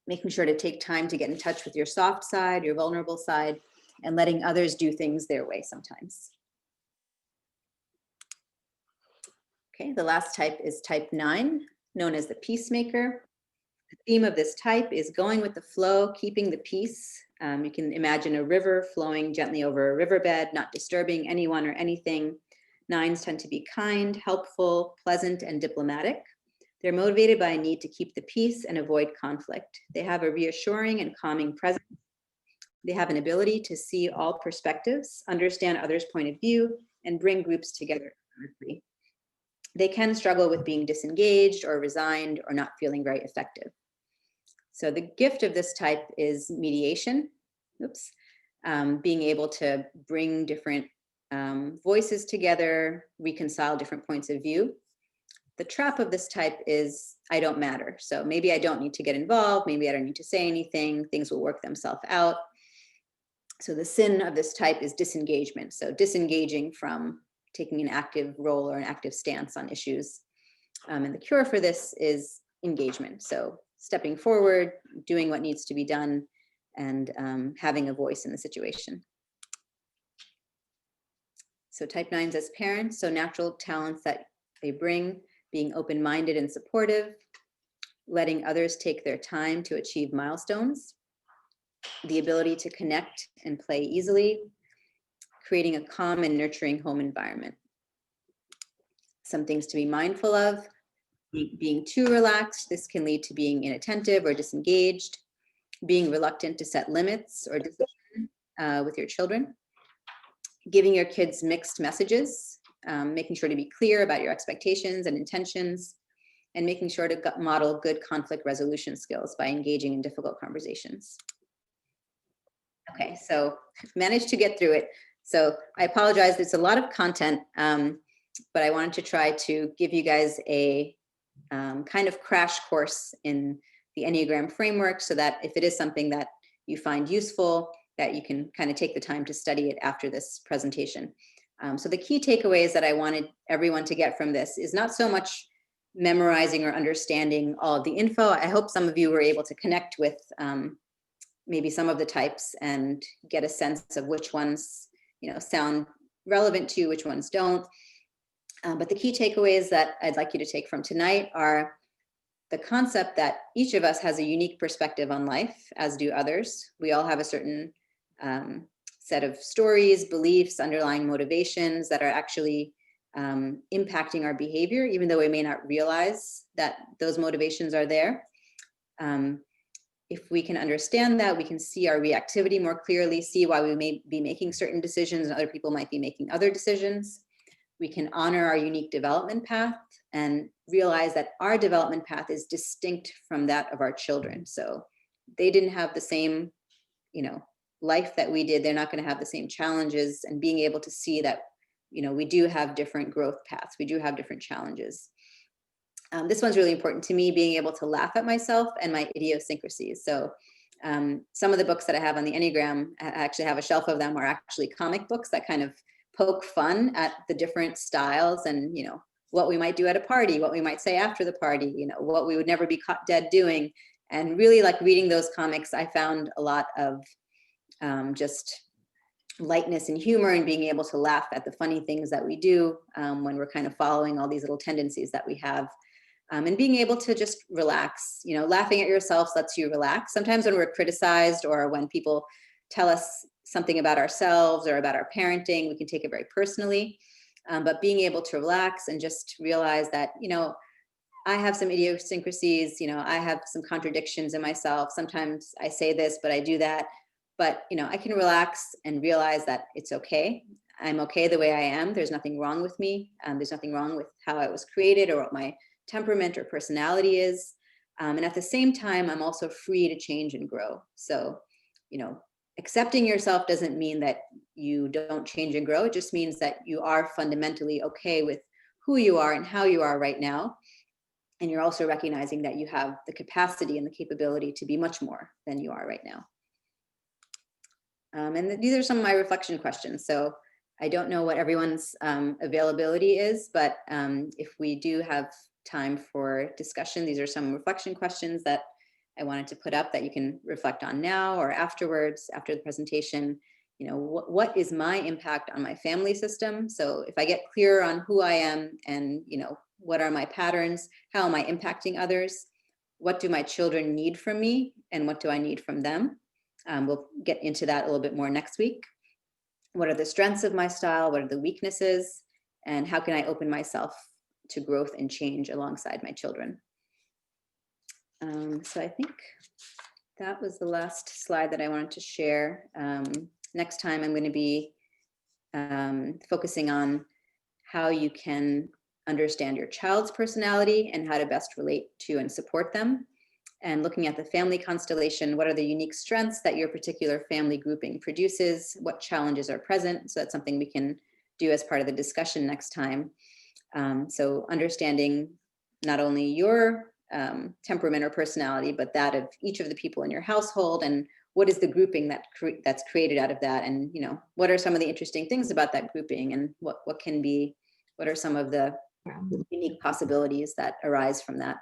making sure to take time to get in touch with your soft side, your vulnerable side, and letting others do things their way sometimes. Okay, the last type is type 9, known as the peacemaker. The theme of this type is going with the flow, keeping the peace. You can imagine a river flowing gently over a riverbed, not disturbing anyone or anything. 9s tend to be kind, helpful, pleasant, and diplomatic. They're motivated by a need to keep the peace and avoid conflict. They have a reassuring and calming presence. They have an ability to see all perspectives, understand others' point of view, and bring groups together. They can struggle with being disengaged or resigned or not feeling very effective. So the gift of this type is mediation. Being able to bring different voices together, reconcile different points of view. The trap of this type is I don't matter. So maybe I don't need to get involved. Maybe I don't need to say anything. Things will work themselves out. So the sin of this type is disengagement. So disengaging from taking an active role or an active stance on issues. And the cure for this is engagement. So stepping forward, doing what needs to be done, and having a voice in the situation. So type 9s as parents, so natural talents that they bring, being open-minded and supportive, letting others take their time to achieve milestones, the ability to connect and play easily, creating a calm and nurturing home environment. some things to be mindful of. Being too relaxed, this can lead to being inattentive or disengaged, being reluctant to set limits or discipline with your children, giving your kids mixed messages, making sure to be clear about your expectations and intentions, and making sure to model good conflict resolution skills by engaging in difficult conversations. Okay, so managed to get through it. So I apologize, it's a lot of content, but I wanted to try to give you guys a kind of crash course in the Enneagram framework, so that if it is something that you find useful, that you can kind of take the time to study it after this presentation. So the key takeaways that I wanted everyone to get from this is not so much memorizing or understanding all of the info. I hope some of you were able to connect with maybe some of the types and get a sense of which ones, you know, sound relevant to you, which ones don't. But the key takeaways that I'd like you to take from tonight are the concept that each of us has a unique perspective on life, as do others. We all have a certain set of stories, beliefs, underlying motivations that are actually impacting our behavior, even though we may not realize that those motivations are there. If we can understand that, we can see our reactivity more clearly, see why we may be making certain decisions and other people might be making other decisions. We can honor our unique development path and realize that our development path is distinct from that of our children. So they didn't have the same, you know, life that we did. They're not going to have the same challenges, and being able to see that, you know, we do have different growth paths. We do have different challenges. This one's really important to me, being able to laugh at myself and my idiosyncrasies. So some of the books that I have on the Enneagram, I actually have a shelf of them, are actually comic books that kind of poke fun at the different styles and, you know, what we might do at a party, what we might say after the party, you know, what we would never be caught dead doing. And really, like, reading those comics, I found a lot of just lightness and humor, and being able to laugh at the funny things that we do when we're kind of following all these little tendencies that we have. And being able to just relax, you know, laughing at yourself lets you relax. Sometimes when we're criticized or when people tell us something about ourselves or about our parenting, we can take it very personally. But being able to relax and just realize that, you know, I have some idiosyncrasies, you know, I have some contradictions in myself. Sometimes I say this, but I do that. But, you know, I can relax and realize that it's okay. I'm okay the way I am. There's nothing wrong with me. There's nothing wrong with how I was created or what my temperament or personality is. And at the same time, I'm also free to change and grow. So, you know, accepting yourself doesn't mean that you don't change and grow. It just means that you are fundamentally okay with who you are and how you are right now. And you're also recognizing that you have the capacity and the capability to be much more than you are right now. And these are some of my reflection questions. So I don't know what everyone's availability is, but if we do have time for discussion, these are some reflection questions that I wanted to put up that you can reflect on now or afterwards, after the presentation. You know, what is my impact on my family system? So if I get clear on who I am and, you know, what are my patterns, how am I impacting others? What do my children need from me and what do I need from them? We'll get into that a little bit more next week. What are the strengths of my style? What are the weaknesses? And how can I open myself to growth and change alongside my children? So I think that was the last slide that I wanted to share. Next time I'm going to be focusing on how you can understand your child's personality and how to best relate to and support them. And looking at the family constellation, what are the unique strengths that your particular family grouping produces? What challenges are present? So that's something we can do as part of the discussion next time. So understanding not only your temperament or personality, but that of each of the people in your household, and what is the grouping that's created out of that, and, you know, what are some of the interesting things about that grouping, and what are some of the unique possibilities that arise from that.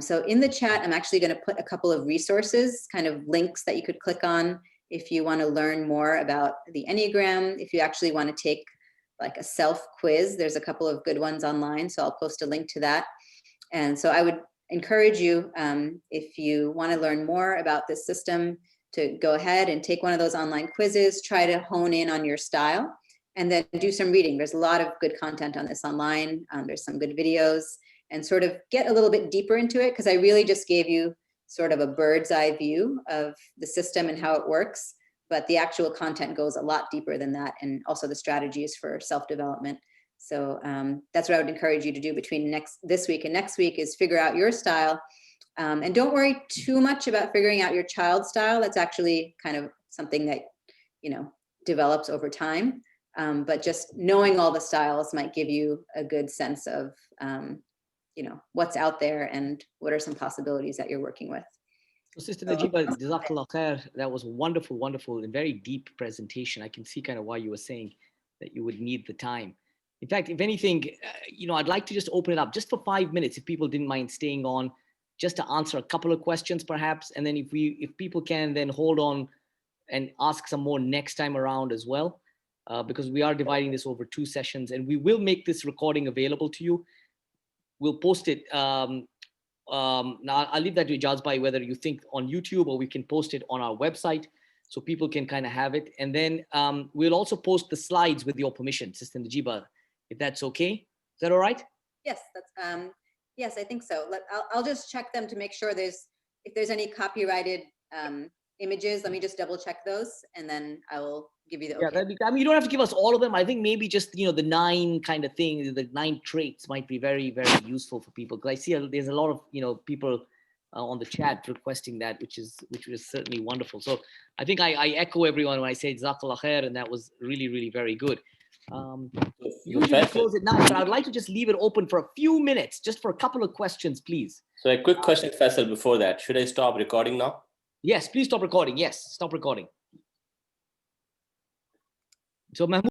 So in the chat, I'm actually going to put a couple of resources, kind of links that you could click on if you want to learn more about the Enneagram. If you actually want to take like a self quiz, there's a couple of good ones online, so I'll post a link to that. And so I would encourage you, if you want to learn more about this system, to go ahead and take one of those online quizzes, try to hone in on your style. and then do some reading. There's a lot of good content on this online. There's some good videos, and sort of get a little bit deeper into it, because I really just gave you sort of a bird's eye view of the system and how it works. But the actual content goes a lot deeper than that, and also the strategies for self-development. So that's what I would encourage you to do between this week and next week, is figure out your style. And don't worry too much about figuring out your child's style. That's actually kind of something that, develops over time. But just knowing all the styles might give you a good sense of, what's out there and what are some possibilities that you're working with. So Sister Najiba, Jazakallah khair. That was a wonderful, wonderful and very deep presentation. I can see kind of why you were saying that you would need the time. In fact, if anything, I'd like to just open it up just for 5 minutes, if people didn't mind staying on, just to answer a couple of questions perhaps. And then if people can then hold on and ask some more next time around as well, because we are dividing this over 2 sessions, and we will make this recording available to you. We'll post it. Now I'll leave that to Ijaz Bhai, whether you think on YouTube or we can post it on our website so people can kind of have it. And then we'll also post the slides with your permission, Sister Najiba, if that's okay. Is that all right? Yes, yes, I think so. I'll just check them to make sure if there's any copyrighted images. Let me just double check those, and then I will give you the okay. Yeah, you don't have to give us all of them. I think maybe just the 9 kind of things, the 9 traits might be very, very useful for people, because I see there's a lot of people on the chat requesting that, which is certainly wonderful. So I think I echo everyone when I say Jazakallah khair, and that was really, really very good. Usually close it now, but I'd like to just leave it open for a few minutes, just for a couple of questions, please. So a quick question, Faisal, before that. Should I stop recording now? Yes, please stop recording. Yes, stop recording. So Mahmoud.